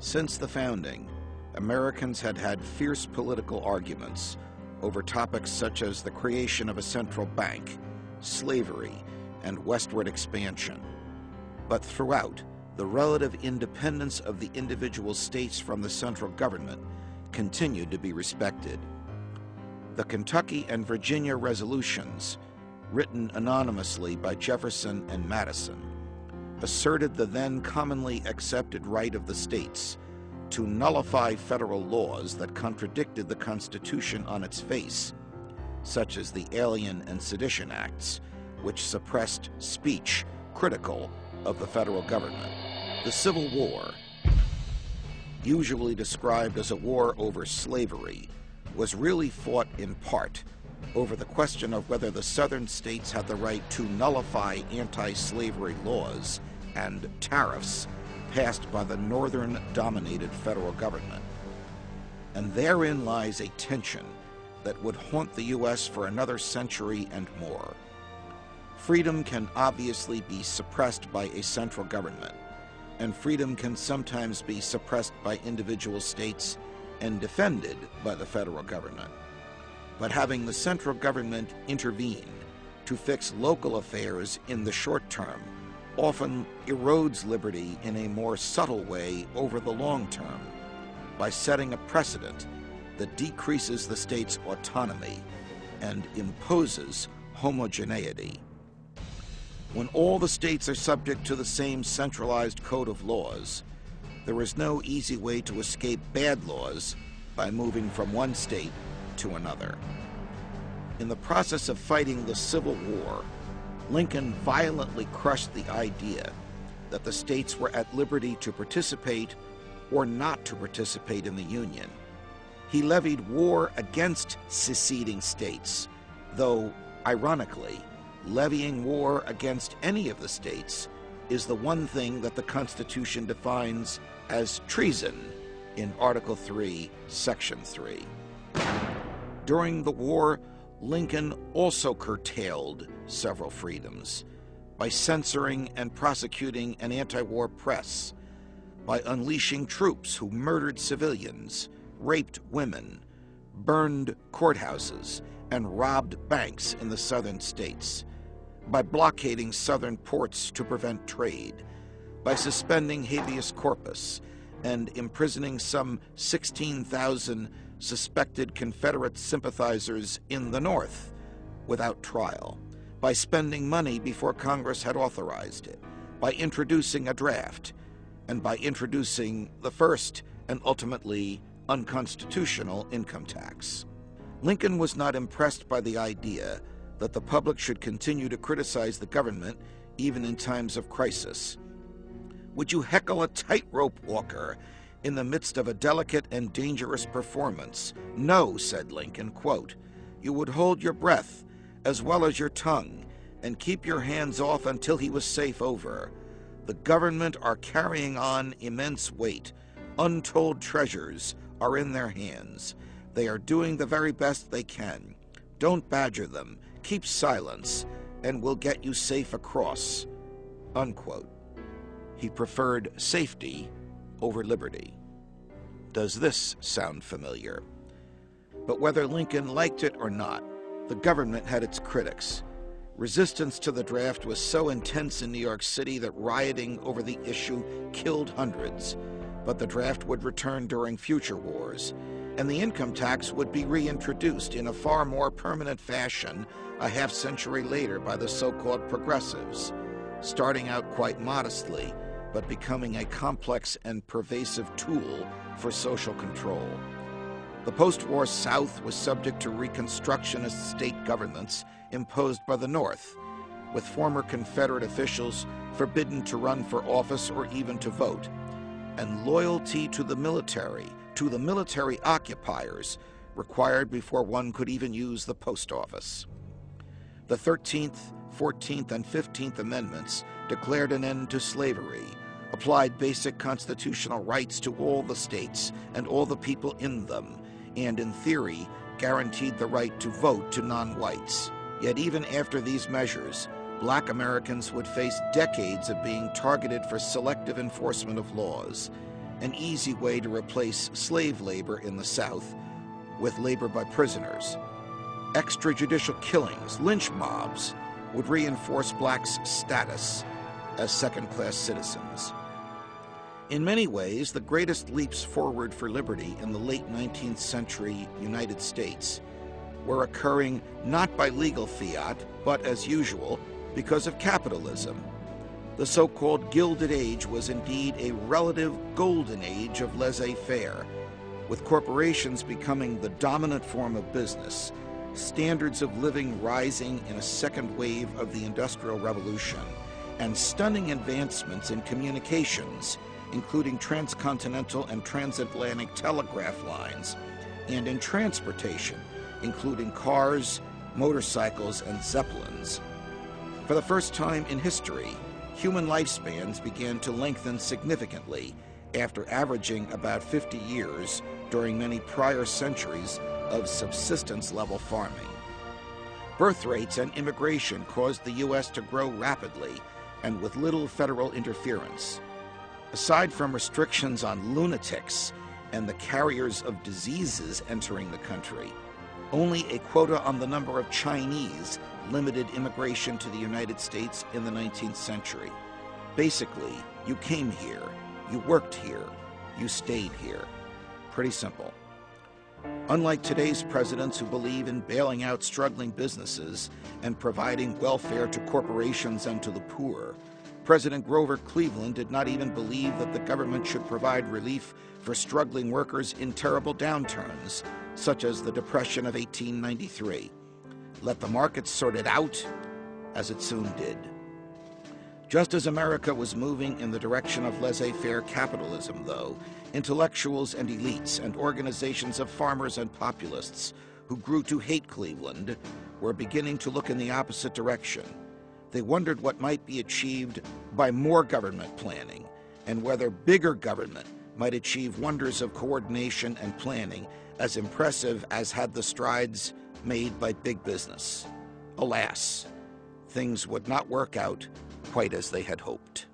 Since the founding, Americans had had fierce political arguments over topics such as the creation of a central bank, slavery, and westward expansion. But throughout, the relative independence of the individual states from the central government continued to be respected. The Kentucky and Virginia resolutions, written anonymously by Jefferson and Madison, asserted the then commonly accepted right of the states to nullify federal laws that contradicted the Constitution on its face, such as the Alien and Sedition Acts, which suppressed speech critical of the federal government. The Civil War, usually described as a war over slavery, was really fought in part over the question of whether the southern states had the right to nullify anti-slavery laws and tariffs passed by the northern-dominated federal government. And therein lies a tension that would haunt the U.S. for another century and more. Freedom can obviously be suppressed by a central government, and freedom can sometimes be suppressed by individual states and defended by the federal government. But having the central government intervene to fix local affairs in the short term often erodes liberty in a more subtle way over the long term by setting a precedent that decreases the state's autonomy and imposes homogeneity. When all the states are subject to the same centralized code of laws, there is no easy way to escape bad laws by moving from one state to another. In the process of fighting the Civil War, Lincoln violently crushed the idea that the states were at liberty to participate or not to participate in the Union. He levied war against seceding states, though, ironically, levying war against any of the states is the one thing that the Constitution defines as treason in Article 3, Section 3. During the war, Lincoln also curtailed several freedoms by censoring and prosecuting an anti-war press, by unleashing troops who murdered civilians, raped women, burned courthouses, and robbed banks in the southern states, by blockading southern ports to prevent trade, by suspending habeas corpus and imprisoning some 16,000 suspected Confederate sympathizers in the North without trial, by spending money before Congress had authorized it, by introducing a draft, and by introducing the first and ultimately unconstitutional income tax. Lincoln was not impressed by the idea that the public should continue to criticize the government even in times of crisis. Would you heckle a tightrope walker in the midst of a delicate and dangerous performance? No, said Lincoln, quote, you would hold your breath as well as your tongue and keep your hands off until he was safe over. The government are carrying on immense weight. Untold treasures are in their hands. They are doing the very best they can. Don't badger them. Keep silence, and we'll get you safe across, unquote. He preferred safety over liberty. Does this sound familiar? But whether Lincoln liked it or not, the government had its critics. Resistance to the draft was so intense in New York City that rioting over the issue killed hundreds, but the draft would return during future wars, and the income tax would be reintroduced in a far more permanent fashion a half-century later by the so-called progressives, starting out quite modestly, but becoming a complex and pervasive tool for social control. The post-war South was subject to Reconstructionist state governments imposed by the North, with former Confederate officials forbidden to run for office or even to vote, and loyalty to the military occupiers required before one could even use the post office. The 13th, 14th, and 15th Amendments declared an end to slavery, applied basic constitutional rights to all the states and all the people in them, and in theory guaranteed the right to vote to non-whites. Yet even after these measures, Black Americans would face decades of being targeted for selective enforcement of laws, an easy way to replace slave labor in the South with labor by prisoners. Extrajudicial killings, lynch mobs, would reinforce blacks' status as second-class citizens. In many ways, the greatest leaps forward for liberty in the late 19th century United States were occurring not by legal fiat, but as usual, because of capitalism. The so-called Gilded Age was indeed a relative golden age of laissez-faire, with corporations becoming the dominant form of business, standards of living rising in a second wave of the Industrial Revolution, and stunning advancements in communications, including transcontinental and transatlantic telegraph lines, and in transportation, including cars, motorcycles, and zeppelins. For the first time in history, human lifespans began to lengthen significantly after averaging about 50 years during many prior centuries of subsistence-level farming. Birth rates and immigration caused the U.S. to grow rapidly and with little federal interference. Aside from restrictions on lunatics and the carriers of diseases entering the country, only a quota on the number of Chinese limited immigration to the United States in the 19th century. Basically, you came here, you worked here, you stayed here. Pretty simple. Unlike today's presidents who believe in bailing out struggling businesses and providing welfare to corporations and to the poor, President Grover Cleveland did not even believe that the government should provide relief for struggling workers in terrible downturns, such as the Depression of 1893. Let the markets sort it out, as it soon did. Just as America was moving in the direction of laissez-faire capitalism, though, intellectuals and elites and organizations of farmers and populists who grew to hate Cleveland were beginning to look in the opposite direction. They wondered what might be achieved by more government planning, and whether bigger government might achieve wonders of coordination and planning as impressive as had the strides made by big business. Alas, things would not work out quite as they had hoped.